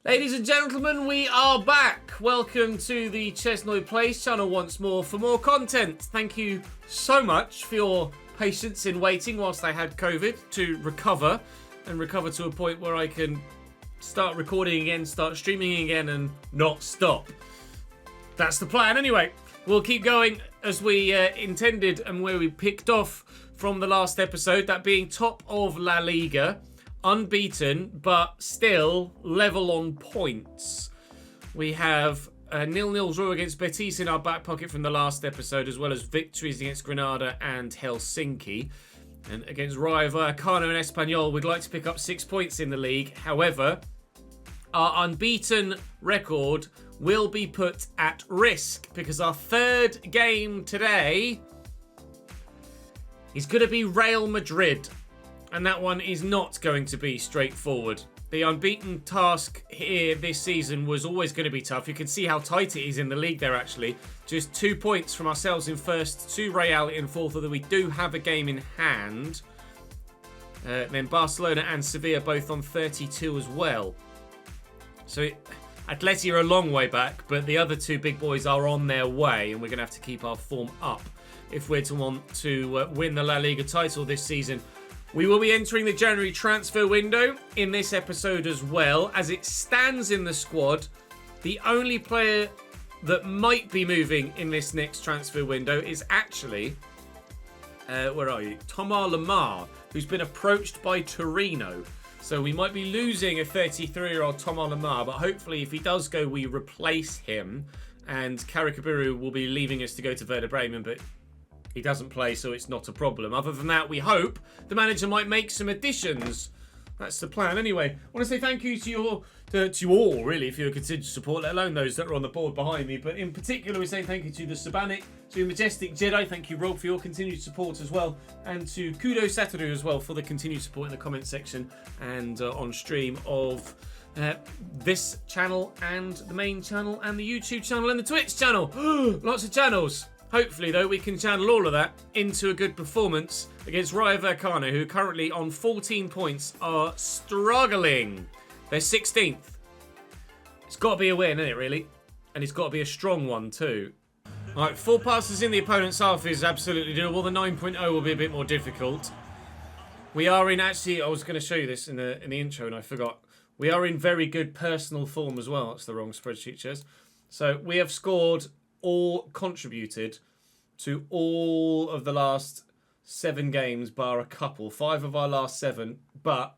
Ladies and gentlemen, we are back. Welcome to the ChesnoidPlays channel once more for more content. Thank you so much for your patience in waiting whilst I had COVID to recover to a point where I can start recording again, start streaming again and not stop. That's the plan anyway. We'll keep going as we intended and where we picked off from the last episode, that being top of La Liga. Unbeaten, but still level on points. We have a 0-0 draw against Betis in our back pocket from the last episode, as well as victories against Granada and Helsinki. And against Rayo Vallecano and Espanyol, we'd like to pick up 6 points in the league. However, our unbeaten record will be put at risk because our third game today is going to be Real Madrid. And that one is not going to be straightforward. The unbeaten task here this season was always going to be tough. You can see how tight it is in the league there, actually. Just 2 points from ourselves in first, to Real in fourth, although we do have a game in hand. Then Barcelona and Sevilla both on 32 as well. So Atleti are a long way back, but the other two big boys are on their way, and we're going to have to keep our form up if we're to want to win the La Liga title this season. We will be entering the January transfer window in this episode as well. As it stands in the squad, the only player that might be moving in this next transfer window is actually, where are you? Thomas Lemar, who's been approached by Torino. So we might be losing a 33-year-old Thomas Lemar, but hopefully if he does go, we replace him. And Karikabiru will be leaving us to go to Werder Bremen, but he doesn't play, so it's not a problem. Other than that, we hope the manager might make some additions. That's the plan. Anyway, I want to say thank you to you all, really, for your continued support, let alone those that are on the board behind me. But in particular, we say thank you to the Sabanic, to Majestic Jedi. Thank you, Rob, for your continued support as well. And to Kudo Satoru as well for the continued support in the comment section and on stream of this channel and the main channel and the YouTube channel and the Twitch channel. Lots of channels. Hopefully, though, we can channel all of that into a good performance against Rayo Vallecano, who currently on 14 points are struggling. They're 16th. It's got to be a win, isn't it, really? And it's got to be a strong one, too. All right, 4 passes in the opponent's half is absolutely doable. The 9.0 will be a bit more difficult. We are in, actually, I was going to show you this in the intro and I forgot. We are in very good personal form as well. That's the wrong spreadsheet, Ches. So we have scored or contributed to all of the last 7 games, bar a couple. 5 of our last 7, but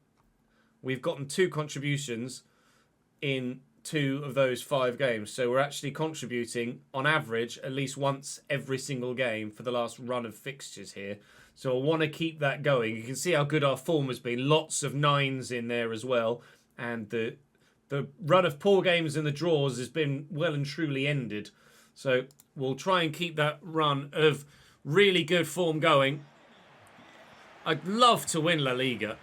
we've gotten 2 contributions in 2 of those 5 games. So we're actually contributing, on average, at least once every single game for the last run of fixtures here. So I want to keep that going. You can see how good our form has been. Lots of 9s in there as well. And the run of poor games and the draws has been well and truly ended. So we'll try and keep that run of really good form going. I'd love to win La Liga.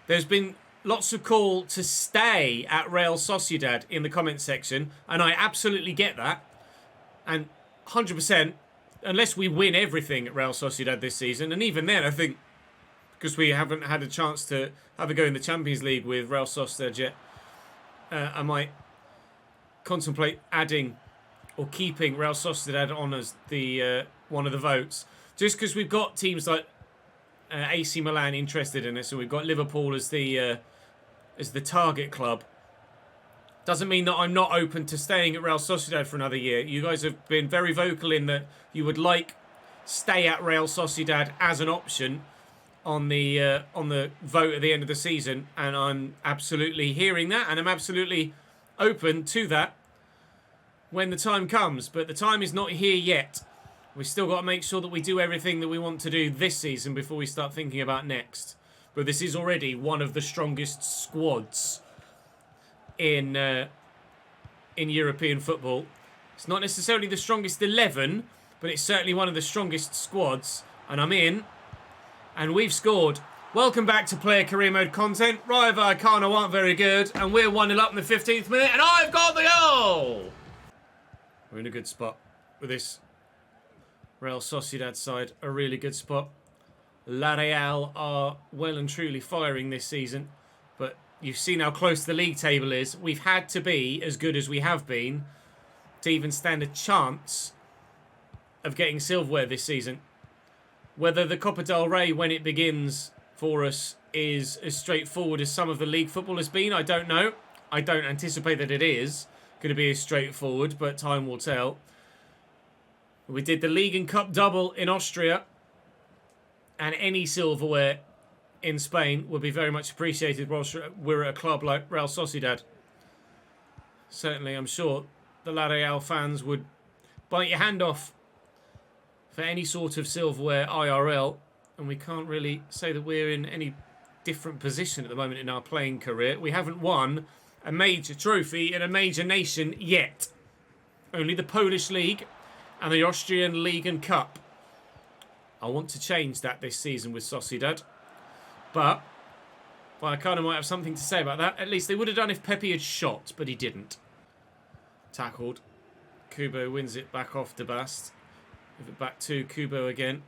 There's been lots of call to stay at Real Sociedad in the comment section, and I absolutely get that. And 100%, unless we win everything at Real Sociedad this season, and even then, I think, because we haven't had a chance to have a go in the Champions League with Real Sociedad yet, I might contemplate adding or keeping Real Sociedad on as the one of the votes, just because we've got teams like AC Milan interested in us, and we've got Liverpool as the target club. Doesn't mean that I'm not open to staying at Real Sociedad for another year. You guys have been very vocal in that you would like stay at Real Sociedad as an option on the vote at the end of the season, and I'm absolutely hearing that, and I'm absolutely open to that when the time comes, but the time is not here yet. We've still got to make sure that we do everything that we want to do this season before we start thinking about next. But this is already one of the strongest squads in European football. It's not necessarily the strongest 11, but it's certainly one of the strongest squads. And I'm in, and we've scored. Welcome back to player career mode content. Rayo Vallecano aren't very good, and we're 1-0 up in the 15th minute, and I've got the goal! We're in a good spot with this Real Sociedad side. A really good spot. La Real are well and truly firing this season, but You've seen how close the league table is. We've had to be as good as we have been to even stand a chance of getting silverware this season. Whether the Copa del Rey, when it begins for us, is as straightforward as some of the league football has been, I don't know. I don't anticipate that it is going to be as straightforward, but time will tell. We did the league and cup double in Austria, and any silverware in Spain would be very much appreciated whilst we're at a club like Real Sociedad. Certainly, I'm sure the La Real fans would bite your hand off for any sort of silverware IRL, and we can't really say that we're in any different position at the moment in our playing career. We haven't won a major trophy in a major nation yet. Only the Polish League and the Austrian League and Cup. I want to change that this season with Sociedad. But Vallecano might have something to say about that. At least they would have done if Pepe had shot, but he didn't. Tackled. Kubo wins it back off Debast. Give it back to Kubo again.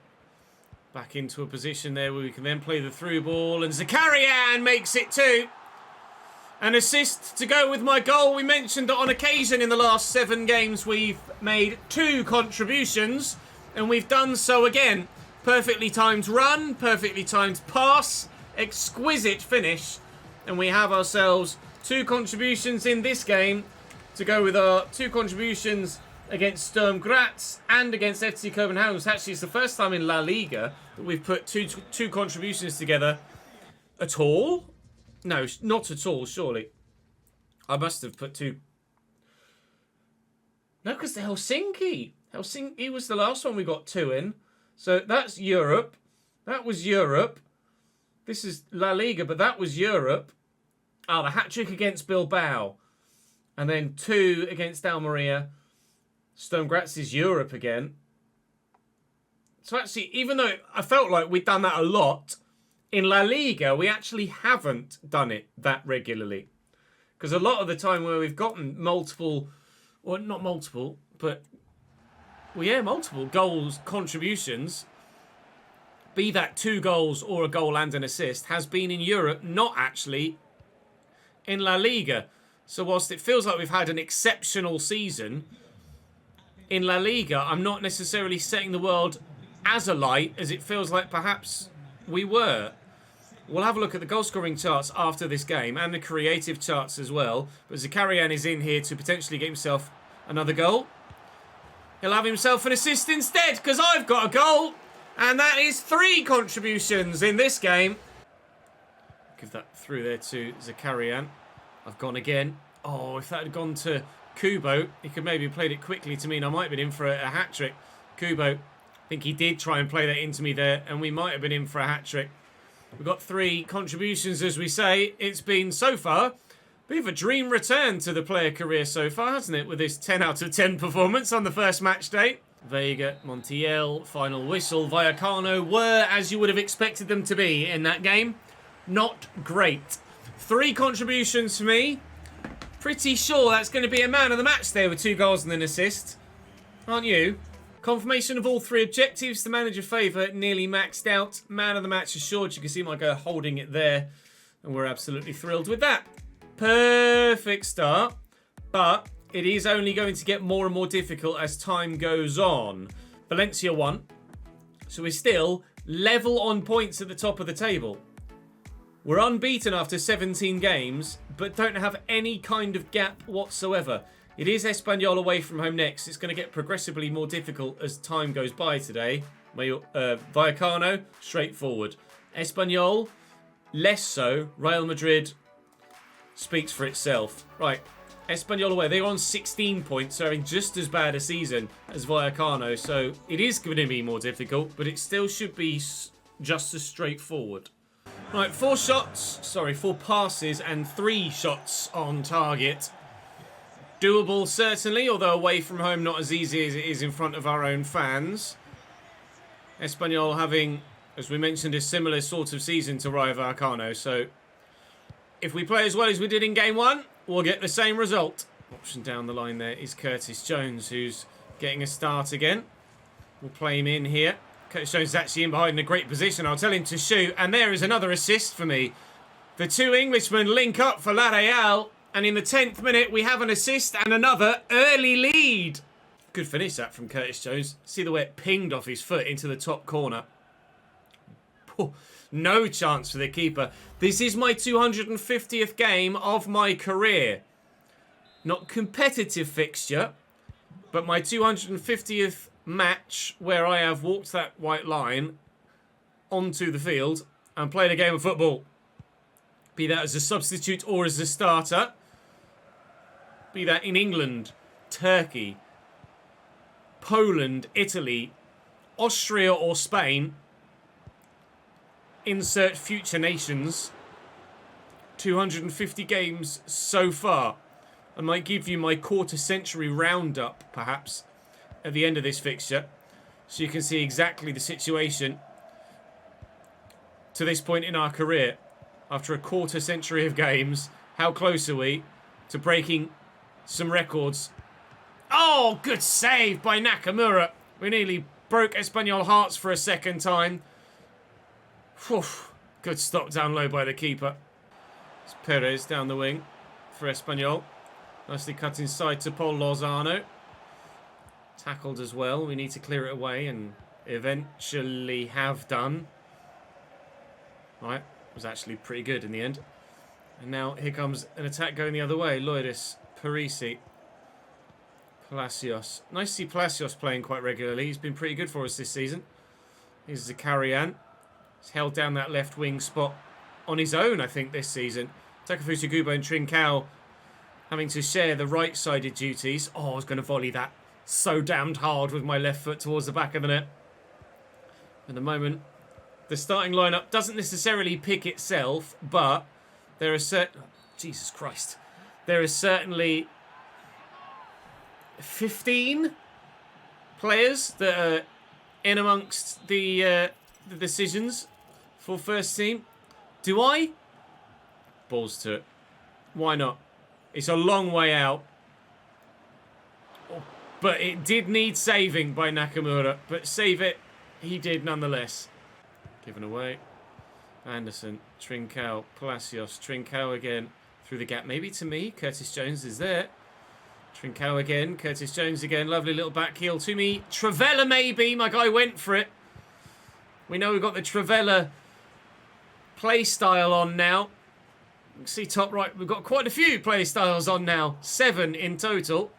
Back into a position there where we can then play the through ball. And Zakarian makes it 2. An assist to go with my goal. We mentioned that on occasion in the last 7 games we've made 2 contributions. And we've done so again. Perfectly timed run, perfectly timed pass, exquisite finish. And we have ourselves 2 contributions in this game to go with our 2 contributions against Sturm Graz and against FC Copenhagen. Actually, it's the first time in La Liga that we've put two contributions together at all. No, not at all, surely. I must have put 2. No, because the Helsinki. Helsinki was the last one we got 2 in. So that's Europe. That was Europe. This is La Liga, but that was Europe. Ah, the hat-trick against Bilbao. And then 2 against Almeria. Sturm Graz is Europe again. So actually, even though I felt like we'd done that a lot, in La Liga, we actually haven't done it that regularly. Because a lot of the time where we've gotten multiple, well, not multiple, but, well, yeah, multiple goals, contributions, be that 2 goals or a goal and an assist, has been in Europe, not actually in La Liga. So whilst it feels like we've had an exceptional season, in La Liga, I'm not necessarily setting the world as alight as it feels like perhaps we were. We'll have a look at the goal-scoring charts after this game and the creative charts as well. But Zakarian is in here to potentially get himself another goal. He'll have himself an assist instead because I've got a goal. And that is 3 contributions in this game. Give that through there to Zakarian. I've gone again. Oh, if that had gone to Kubo, he could maybe have played it quickly to mean I might have been in for a hat-trick. Kubo, I think he did try and play that into me there, and we might have been in for a hat-trick. We've got 3 contributions, as we say. It's been, so far, a bit of a dream return to the player career so far, hasn't it, with this 10 out of 10 performance on the first match day. Vega, Montiel, final whistle. Vallecano were, as you would have expected them to be in that game, not great. 3 contributions for me. Pretty sure that's going to be a man of the match there with 2 goals and an assist. Aren't you? Confirmation of all 3 objectives. The manager favour nearly maxed out. Man of the match assured. You can see my guy holding it there. And we're absolutely thrilled with that. Perfect start. But it is only going to get more and more difficult as time goes on. Valencia won. So we're still level on points at the top of the table. We're unbeaten after 17 games, but don't have any kind of gap whatsoever. It is Espanyol away from home next. It's going to get progressively more difficult as time goes by today. Vallecano, straightforward. Espanyol, less so. Real Madrid speaks for itself. Right, Espanyol away. They're on 16 points, so having just as bad a season as Vallecano. So it is going to be more difficult, but it still should be just as straightforward. Right, 4 passes and 3 shots on target. Doable, certainly, although away from home not as easy as it is in front of our own fans. Espanyol having, as we mentioned, a similar sort of season to Rayo Vallecano. So if we play as well as we did in game 1, we'll get the same result. Option down the line there is Curtis Jones, who's getting a start again. We'll play him in here. Curtis Jones is actually in behind in a great position. I'll tell him to shoot. And there is another assist for me. The two Englishmen link up for La Real. And in the 10th minute, we have an assist and another early lead. Good finish that from Curtis Jones. See the way it pinged off his foot into the top corner. No chance for the keeper. This is my 250th game of my career. Not competitive fixture, but my 250th match where I have walked that white line onto the field and played a game of football. Be that as a substitute or as a starter. Be that in England, Turkey, Poland, Italy, Austria or Spain. Insert future nations. 250 games so far. I might give you my quarter-century roundup, perhaps, at the end of this fixture. So you can see exactly the situation to this point in our career. After a quarter-century of games, how close are we to breaking some records? Oh, good save by Nakamura. We nearly broke Espanyol hearts for a second time. Whew. Good stop down low by the keeper. It's Perez down the wing for Espanyol. Nicely cut inside to Paul Lozano. Tackled as well. We need to clear it away and eventually have done. Right. Was actually pretty good in the end. And now here comes an attack going the other way. Loiris, Parisi, Palacios. Nice to see Palacios playing quite regularly. He's been pretty good for us this season. Here's Zakarian. He's held down that left wing spot on his own, I think, this season. Takefusa Gubo and Trincao having to share the right-sided duties. Oh, I was going to volley that so damned hard with my left foot towards the back of the net. At the moment, the starting lineup doesn't necessarily pick itself, but there are certain... Jesus Christ. There are certainly 15 players that are in amongst the decisions for first team. Do I? Balls to it. Why not? It's a long way out. But it did need saving by Nakamura. But save it, he did nonetheless. Given away. Anderson, Trincao, Palacios, Trincao again through the gap. Maybe to me. Curtis Jones is there. Trincao again. Curtis Jones again. Lovely little back heel to me. Travella maybe. My guy went for it. We know we've got the Travella play style on now. You can see top right. We've got quite a few play styles on now. 7 in total.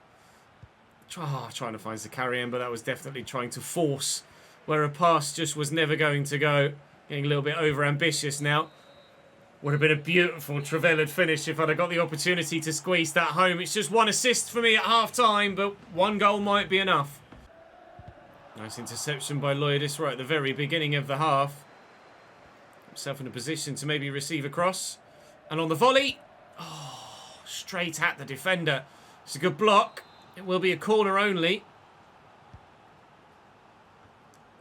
Trying to find Zakarian, but that was definitely trying to force where a pass just was never going to go. Getting a little bit over-ambitious now. Would have been a beautiful Travella'd finish if I'd have got the opportunity to squeeze that home. It's just 1 assist for me at half-time, but 1 goal might be enough. Nice interception by Loidis right at the very beginning of the half. Himself in a position to maybe receive a cross. And on the volley, straight at the defender. It's a good block. It will be a corner only.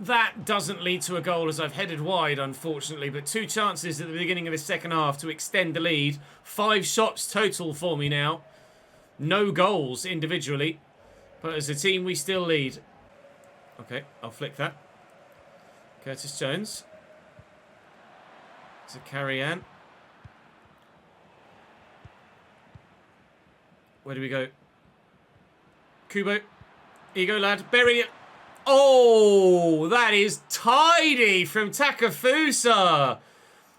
That doesn't lead to a goal as I've headed wide, unfortunately. But 2 chances at the beginning of the second half to extend the lead. 5 shots total for me now. No goals individually. But as a team, we still lead. Okay, I'll flick that. Curtis Jones. Zakarian. Where do we go? Kubo. Here you go, lad. Bury it. Oh, that is tidy from Takefusa.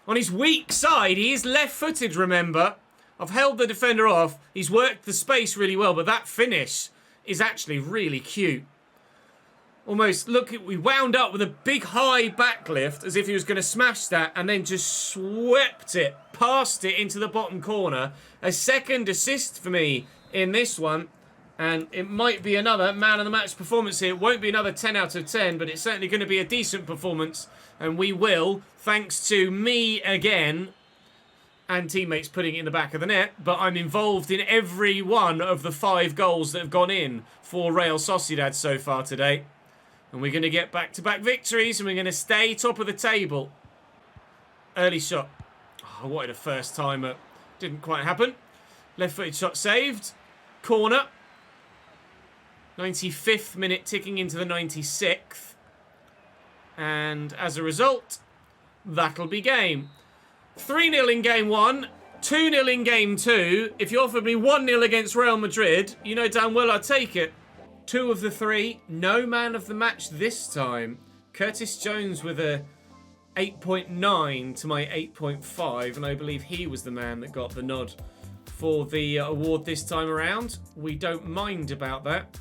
On his weak side, he is left-footed, remember. I've held the defender off. He's worked the space really well, but that finish is actually really cute. Almost, look, we wound up with a big high backlift as if he was going to smash that and then just swept it, past it into the bottom corner. A second assist for me in this one. And it might be another man of the match performance here. It won't be another 10 out of 10, but it's certainly going to be a decent performance. And we will, thanks to me again, and teammates putting it in the back of the net. But I'm involved in every one of the 5 goals that have gone in for Real Sociedad so far today. And we're going to get back-to-back victories, and we're going to stay top of the table. Early shot. Oh, I wanted a first timer. Didn't quite happen. Left-footed shot saved. Corner. 95th minute ticking into the 96th. And as a result, that'll be game. 3-0 in game 1, 2-0 in game 2. If you offered me 1-0 against Real Madrid, you know damn well I'd take it. 2 of the 3, no man of the match this time. Curtis Jones with a 8.9 to my 8.5, and I believe he was the man that got the nod for the award this time around. We don't mind about that.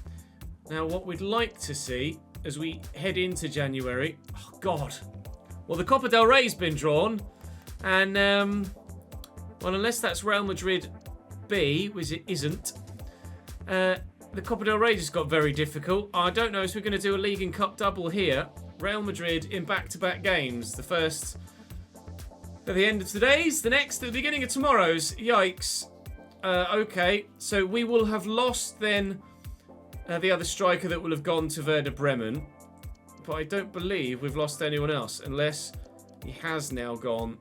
Now, what we'd like to see as we head into January... Oh, God. Well, the Copa del Rey's been drawn, and, well, unless that's Real Madrid B, which it isn't, the Copa del Rey just got very difficult. I don't know if we're going to do a League and Cup double here. Real Madrid in back-to-back games. The first at the end of today's, the next at the beginning of tomorrow's. Yikes. Okay, so we will have lost then the other striker that will have gone to Werder Bremen. But I don't believe we've lost anyone else, unless he has now gone.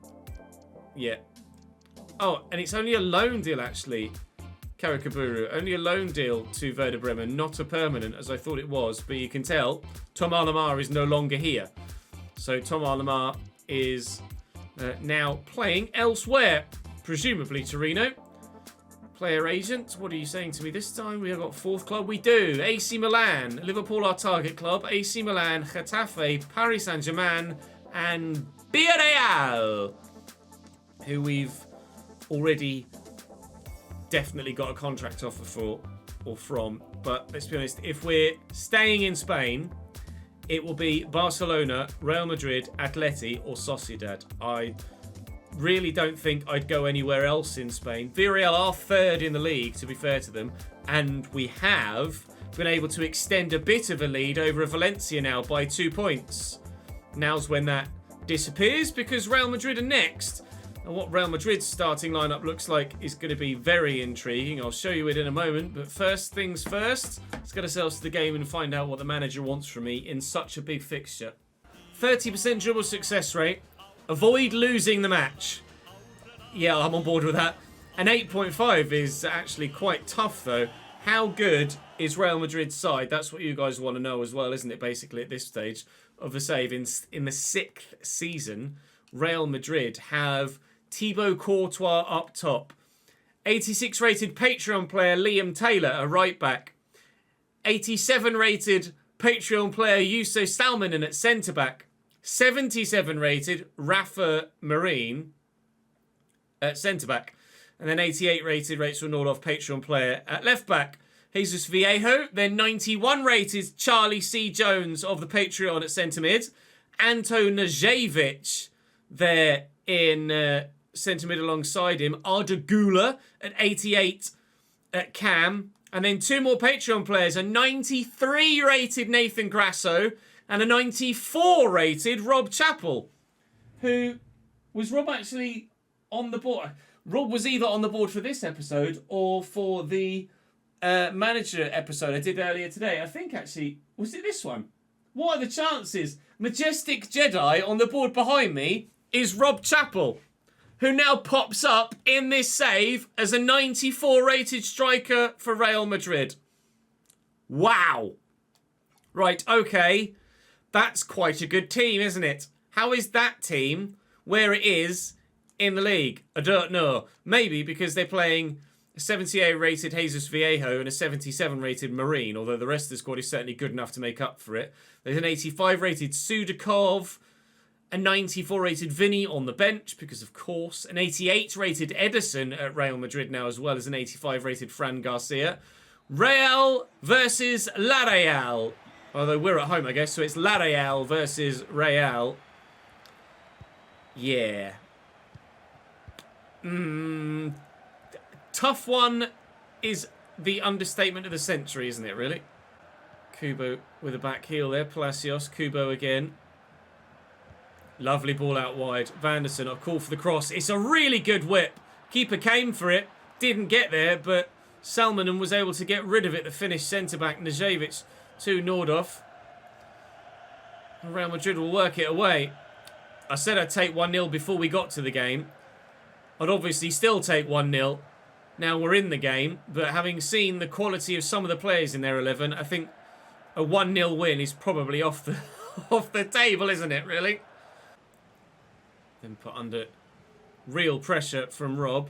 Yeah. Oh, and it's only a loan deal, actually. Karakaburu, only a loan deal to Werder Bremen, not a permanent, as I thought it was. But you can tell, Tom Alamar is no longer here. So Tom Alamar is now playing elsewhere, presumably Torino. Player agent, what are you saying to me this time? We have got 4th club. We do. AC Milan, Liverpool our target club. AC Milan, Getafe, Paris Saint-Germain, and Villarreal, who we've already definitely got a contract offer for or from. But let's be honest, if we're staying in Spain, it will be Barcelona, Real Madrid, Atleti, or Sociedad. I really don't think I'd go anywhere else in Spain. Villarreal are 3rd in the league, to be fair to them, and we have been able to extend a bit of a lead over Valencia now by 2 points. Now's when that disappears, because Real Madrid are next. And what Real Madrid's starting lineup looks like is going to be very intriguing. I'll show you it in a moment. But first things first, let's get ourselves to the game and find out what the manager wants from me in such a big fixture. 30% dribble success rate. Avoid losing the match. Yeah, I'm on board with that. An 8.5 is actually quite tough, though. How good is Real Madrid's side? That's what you guys want to know as well, isn't it, basically, at this stage of the save. In the 6th season, Real Madrid have Thibaut Courtois up top. 86 rated Patreon player Liam Taylor, a right back. 87 rated Patreon player Yuso Salmanen at centre back. 77 rated Rafa Marine at centre back. And then 88 rated Rachel Nordoff Patreon player at left back. Jesus Viejo. Then 91 rated Charlie C. Jones of the Patreon at centre mid. Anto Najevic there in centre mid alongside him. Arda Güler at 88 at cam. And then 2 more Patreon players. A 93 rated Nathan Grasso and a 94 rated Rob Chappell. Who was Rob actually on the board? Rob was either on the board for this episode or for the manager episode I did earlier today. I think actually, was it this one? What are the chances? Majestic Jedi on the board behind me is Rob Chappell, who now pops up in this save as a 94 rated striker for Real Madrid. Wow. Right, okay. That's quite a good team, isn't it? How is that team where it is in the league? I don't know. Maybe because they're playing a 78 rated Jesus Viejo and a 77 rated Marine, although the rest of the squad is certainly good enough to make up for it. There's an 85 rated Sudakov, a 94 rated Vinny on the bench, because of course, an 88 rated Edison at Real Madrid now, as well as an 85 rated Fran Garcia. Real versus La Real. Although we're at home, I guess, so it's La Real versus Real. Yeah. Tough one is the understatement of the century, isn't it, really? Kubo with a back heel there. Palacios. Kubo again. Lovely ball out wide. Vanderson, a call for the cross. It's a really good whip. Keeper came for it. Didn't get there, but Salmanen was able to get rid of it. The Finnish centre-back, Najevic, to Nordoff. Real Madrid will work it away. I said I'd take 1-0 before we got to the game. I'd obviously still take 1-0. Now we're in the game, but having seen the quality of some of the players in their 11, I think a 1-0 win is probably off the table, isn't it, really? Then put under real pressure from Rob.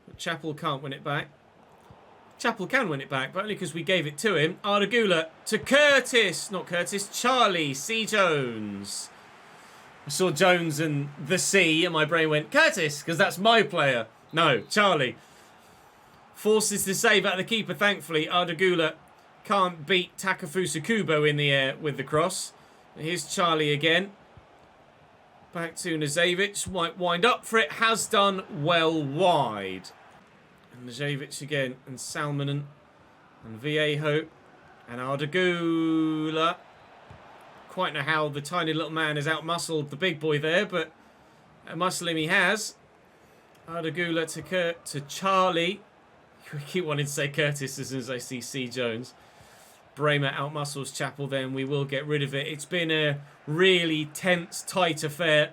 But Chappell can't win it back. Chappell can win it back, but only because we gave it to him. Arda Güler to Curtis. Not Curtis, Charlie C. Jones. I saw Jones and the C, and my brain went, Curtis, because that's my player. No, Charlie. Forces the save out of the keeper, thankfully. Arda Güler can't beat Takefusa Kubo in the air with the cross. Here's Charlie again. Back to Nazevic. Might wind up for it. Has done well wide. And Nazevic again. And Salmonen. And Viejo. And Arda Güler. Quite know how the tiny little man has outmuscled the big boy there, but muscle him he has. Arda Güler to Charlie. I keep wanting to say Curtis as soon as I see C. Jones. Bremer outmuscles Chappell, then we will get rid of it. It's been a really tense, tight affair.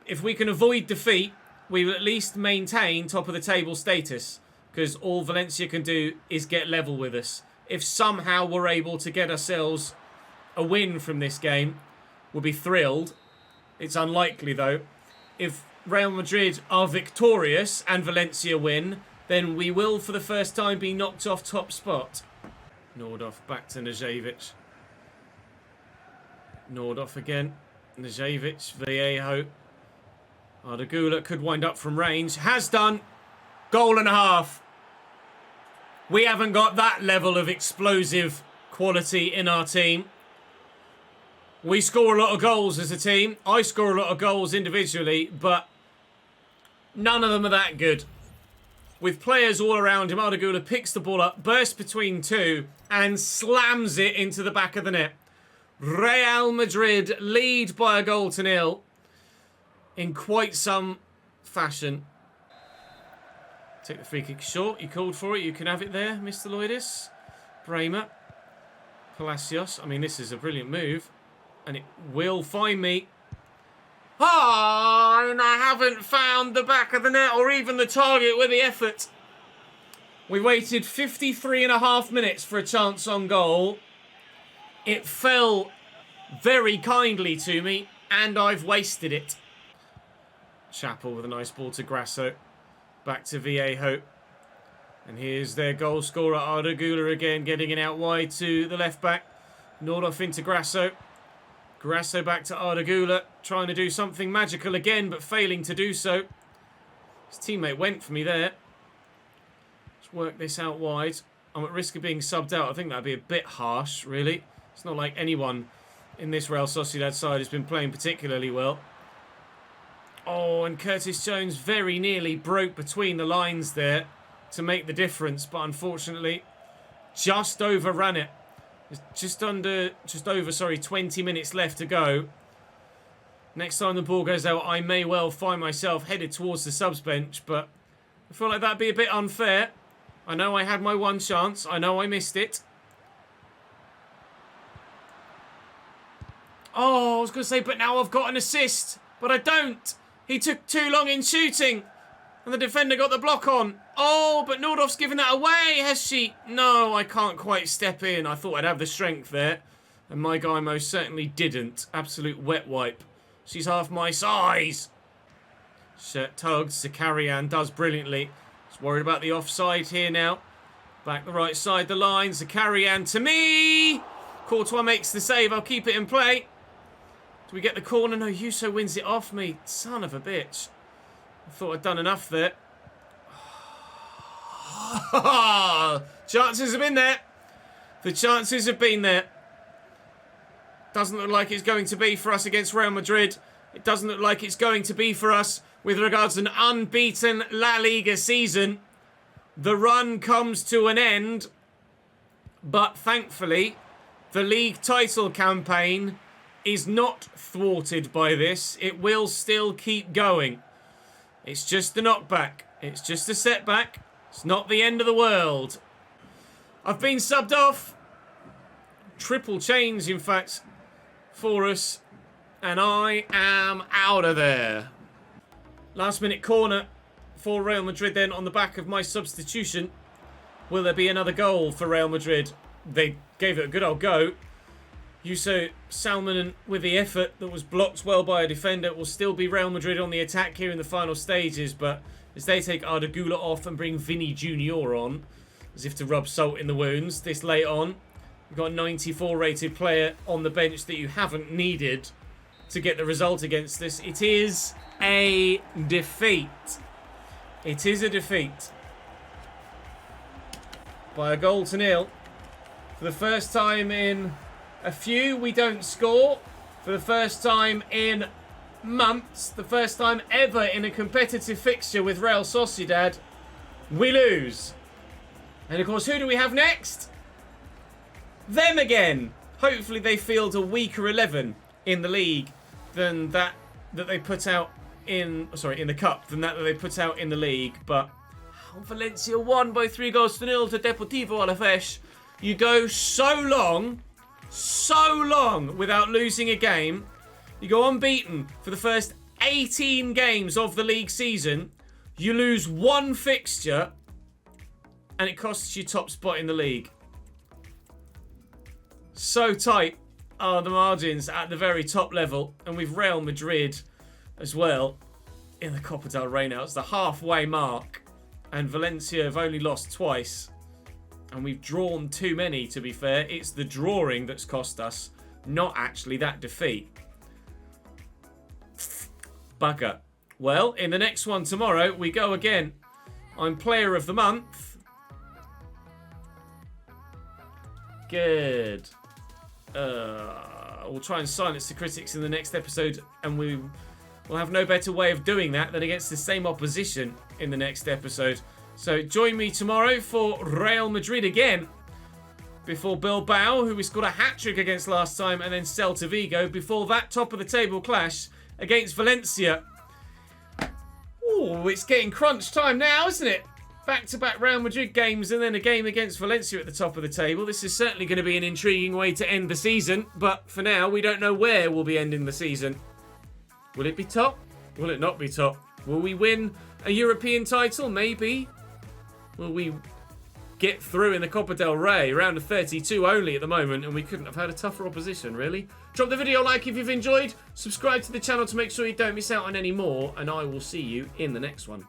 If we can avoid defeat, we will at least maintain top of the table status, because all Valencia can do is get level with us. If somehow we're able to get ourselves a win from this game, we'll be thrilled. It's unlikely, though. If Real Madrid are victorious and Valencia win, then we will, for the first time, be knocked off top spot. Nordhoff back to Nazevic. Nordhoff again. Nazevic, Viejo. Arda Güler could wind up from range. Has done. Goal and a half. We haven't got that level of explosive quality in our team. We score a lot of goals as a team. I score a lot of goals individually, but none of them are that good. With players all around him, Arda Güler picks the ball up, bursts between two, and slams it into the back of the net. Real Madrid lead by 1-0 in quite some fashion. Take the free kick short. You called for it. You can have it there, Mr. Lloydis. Bremer. Palacios. I mean, this is a brilliant move. And it will find me. Ah, and I haven't found the back of the net or even the target with the effort. We waited 53.5 minutes for a chance on goal. It fell very kindly to me, and I've wasted it. Chappell with a nice ball to Grasso. Back to Viejo. And here's their goal scorer, Arda Güler again, getting it out wide to the left back. Nordhoff into Grasso. Grasso back to Arda Güler, trying to do something magical again, but failing to do so. His teammate went for me there. Let's work this out wide. I'm at risk of being subbed out. I think that'd be a bit harsh, really. It's not like anyone in this Real Sociedad side has been playing particularly well. Oh, and Curtis Jones very nearly broke between the lines there to make the difference, but unfortunately just overran it. Just over 20 minutes left to go. Next time the ball goes out, I may well find myself headed towards the subs bench, but I feel like that'd be a bit unfair. I know I had my one chance. I know I missed it. Oh, I was going to say, but now I've got an assist. But I don't. He took too long in shooting. And the defender got the block on. Oh, but Nordhoff's given that away, has she? No, I can't quite step in. I thought I'd have the strength there. And my guy most certainly didn't. Absolute wet wipe. She's half my size. Shirt tugged. Zakarian does brilliantly. Just worried about the offside here now. Back the right side the line. Zakarian to me. Courtois makes the save. I'll keep it in play. Do we get the corner? No, Yuso wins it off me. Son of a bitch. I thought I'd done enough there. Chances have been there. The chances have been there. Doesn't look like it's going to be for us against Real Madrid. It doesn't look like it's going to be for us with regards to an unbeaten La Liga season. The run comes to an end. But thankfully, the league title campaign is not thwarted by this. It will still keep going. It's just a knockback. It's just a setback. It's not the end of the world. I've been subbed off. Triple change, in fact, for us. And I am out of there. Last minute corner for Real Madrid then on the back of my substitution. Will there be another goal for Real Madrid? They gave it a good old go. Yuso Salmonen with the effort that was blocked well by a defender. It will still be Real Madrid on the attack here in the final stages, but as they take Ardagula off and bring Vinny Jr. on, as if to rub salt in the wounds, this late on, you've got a 94 rated player on the bench that you haven't needed to get the result against this. It is a defeat. It is a defeat. By a 1-0. For the first time in a few, we don't score. For the first time in months, the first time ever in a competitive fixture with Real Sociedad, we lose. And of course, who do we have next? Them again. Hopefully they field a weaker 11 in the league than that they put out in the cup than that they put out in the league. But Valencia won by 3-0 to Deportivo Alavés. You go so long without losing a game. You go unbeaten for the first 18 games of the league season. You lose one fixture and it costs you top spot in the league. So tight are the margins at the very top level, and with Real Madrid as well in the Copa del Rey now. It's the halfway mark, and Valencia have only lost twice, and we've drawn too many, to be fair. It's the drawing that's cost us, not actually that defeat. Bugger. Well, in the next one tomorrow, we go again. I'm player of the month. Good. We'll try and silence the critics in the next episode, and we'll have no better way of doing that than against the same opposition in the next episode. So join me tomorrow for Real Madrid again, before Bilbao, who we scored a hat-trick against last time, and then Celta Vigo, before that top-of-the-table clash against Valencia. Ooh, it's getting crunch time now, isn't it? Back-to-back Real Madrid games and then a game against Valencia at the top of the table. This is certainly going to be an intriguing way to end the season, but for now, we don't know where we'll be ending the season. Will it be top? Will it not be top? Will we win a European title? Maybe. Will we get through in the Copa del Rey? Round of 32 only at the moment, and we couldn't have had a tougher opposition, really. Drop the video a like if you've enjoyed. Subscribe to the channel to make sure you don't miss out on any more, and I will see you in the next one.